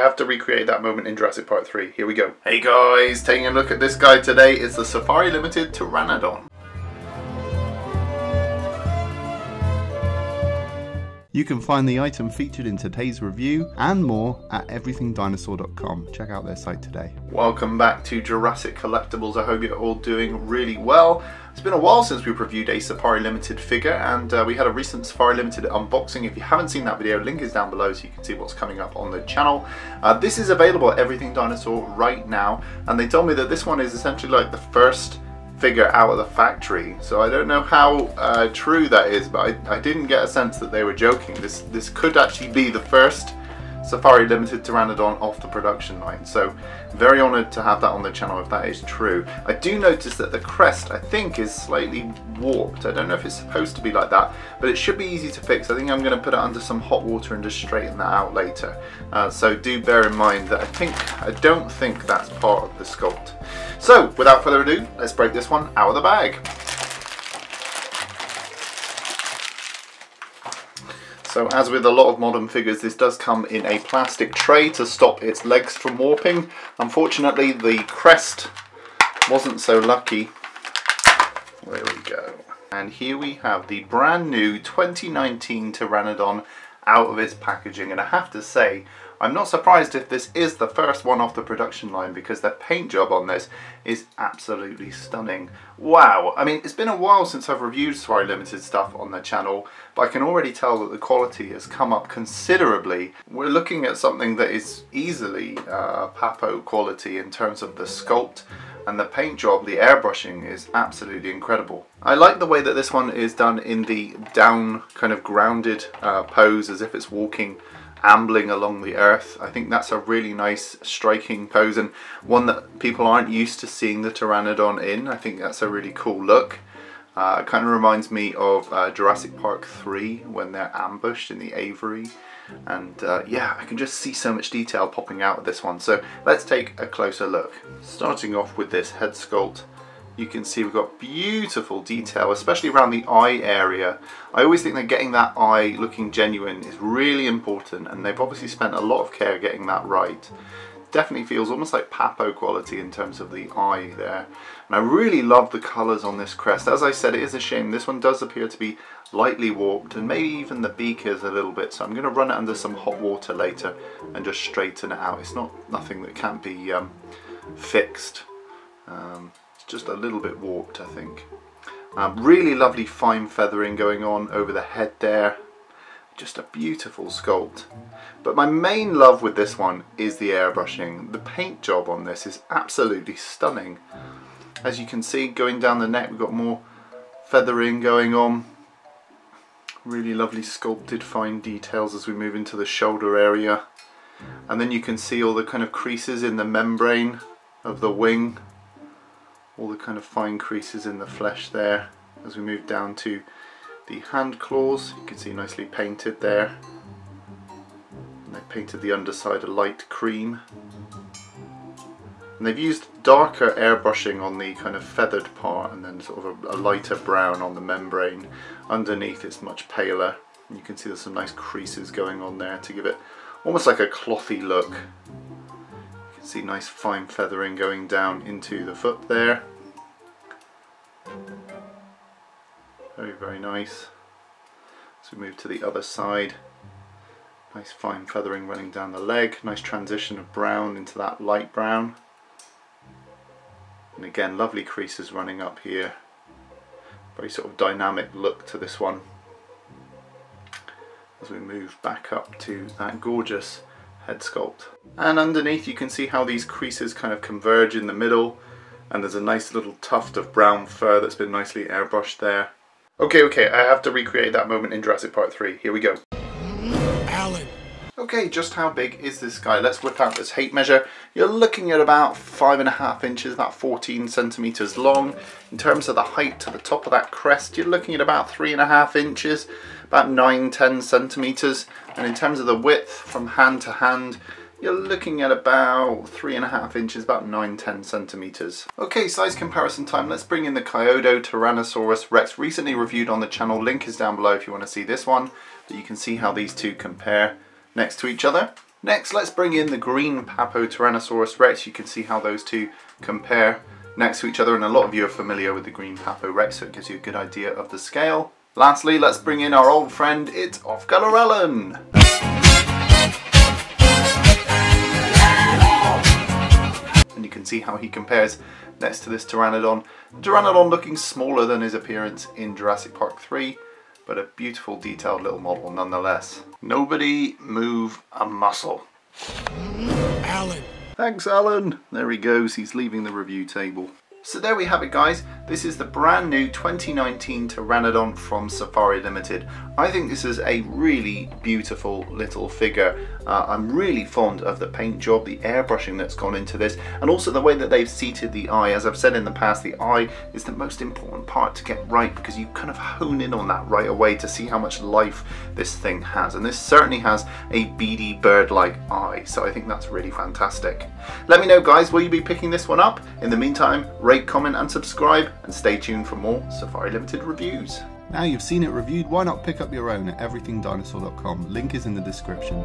I have to recreate that moment in Jurassic Park 3. Here we go. Hey guys, taking a look at this guy today is the Safari Ltd Pteranodon. You can find the item featured in today's review and more at everythingdinosaur.com. Check out their site today. Welcome back to Jurassic Collectibles. I hope you're all doing really well. It's been a while since we've reviewed a Safari Ltd figure, and we had a recent Safari Ltd unboxing. If you haven't seen that video, link is down below so you can see what's coming up on the channel. This is available at Everything Dinosaur right now, and they told me that this one is essentially like the first figure out of the factory, so I don't know how true that is, but I didn't get a sense that they were joking. This could actually be the first Safari Ltd Pteranodon off the production line, so very honoured to have that on the channel if that is true. I do notice that the crest, I think, is slightly warped. I don't know if it's supposed to be like that, but it should be easy to fix. I think I'm going to put it under some hot water and just straighten that out later, so do bear in mind that I don't think that's part of the sculpt. So without further ado, let's break this one out of the bag. So as with a lot of modern figures, this does come in a plastic tray to stop its legs from warping. Unfortunately, the crest wasn't so lucky. There we go. And here we have the brand new 2019 Pteranodon out of its packaging. And I have to say, I'm not surprised if this is the first one off the production line, because the paint job on this is absolutely stunning. Wow, I mean, it's been a while since I've reviewed Safari Ltd stuff on the channel, but I can already tell that the quality has come up considerably. We're looking at something that is easily Papo quality in terms of the sculpt, and the paint job, the airbrushing, is absolutely incredible. I like the way that this one is done in the down kind of grounded pose, as if it's walking, ambling along the earth. I think that's a really nice striking pose, and one that people aren't used to seeing the Pteranodon in. I think that's a really cool look. It kind of reminds me of Jurassic Park 3 when they're ambushed in the aviary, and yeah, I can just see so much detail popping out of this one. So let's take a closer look. Starting off with this head sculpt, you can see we've got beautiful detail, especially around the eye area. I always think that getting that eye looking genuine is really important, and they've obviously spent a lot of care getting that right. Definitely feels almost like Papo quality in terms of the eye there. And I really love the colours on this crest. As I said, it is a shame this one does appear to be lightly warped, and maybe even the beak is a little bit, so I'm going to run it under some hot water later and just straighten it out. It's nothing that can't be fixed. Just a little bit warped, I think. Really lovely fine feathering going on over the head there. Just a beautiful sculpt. But my main love with this one is the airbrushing. The paint job on this is absolutely stunning. As you can see, going down the neck, we've got more feathering going on. Really lovely sculpted fine details as we move into the shoulder area. And then you can see all the kind of creases in the membrane of the wing. All the kind of fine creases in the flesh there as we move down to the hand claws. You can see nicely painted there. And they painted the underside a light cream. And they've used darker airbrushing on the kind of feathered part, and then sort of a lighter brown on the membrane. Underneath it's much paler. And you can see there's some nice creases going on there to give it almost like a clothy look. See nice fine feathering going down into the foot there. Very, very nice. As we move to the other side, nice fine feathering running down the leg. Nice transition of brown into that light brown. And again, lovely creases running up here. Very sort of dynamic look to this one. As we move back up to that gorgeous head sculpt. And underneath you can see how these creases kind of converge in the middle, and there's a nice little tuft of brown fur that's been nicely airbrushed there. Okay, I have to recreate that moment in Jurassic Park 3. Here we go. Alan. Okay, just how big is this guy? Let's whip out this height measure. You're looking at about 5.5 inches, about 14 centimeters long. In terms of the height to the top of that crest, you're looking at about 3.5 inches, about 9-10 centimeters. And in terms of the width from hand to hand, you're looking at about 3.5 inches, about 9-10 centimeters. Okay, size comparison time. Let's bring in the Kyoto Tyrannosaurus Rex, recently reviewed on the channel. Link is down below if you want to see this one, but you can see how these two compare next to each other. Next, let's bring in the green Papo Tyrannosaurus Rex. You can see how those two compare next to each other, and a lot of you are familiar with the green Papo Rex, so it gives you a good idea of the scale. Lastly, let's bring in our old friend, it's Off-Color Alan. And you can see how he compares next to this Pteranodon. Pteranodon looking smaller than his appearance in Jurassic Park 3, but a beautiful detailed little model nonetheless. Nobody move a muscle. Alan. Thanks, Alan. There he goes, he's leaving the review table. So there we have it, guys. This is the brand new 2019 Pteranodon from Safari Ltd. I think this is a really beautiful little figure. I'm really fond of the paint job, the airbrushing that's gone into this, and also the way that they've seated the eye. As I've said in the past, the eye is the most important part to get right, because you kind of hone in on that right away to see how much life this thing has. And this certainly has a beady bird-like eye, so I think that's really fantastic. Let me know, guys, will you be picking this one up? In the meantime, rate, comment and subscribe, and stay tuned for more Safari Ltd reviews. Now you've seen it reviewed, why not pick up your own at everythingdinosaur.com. Link is in the description.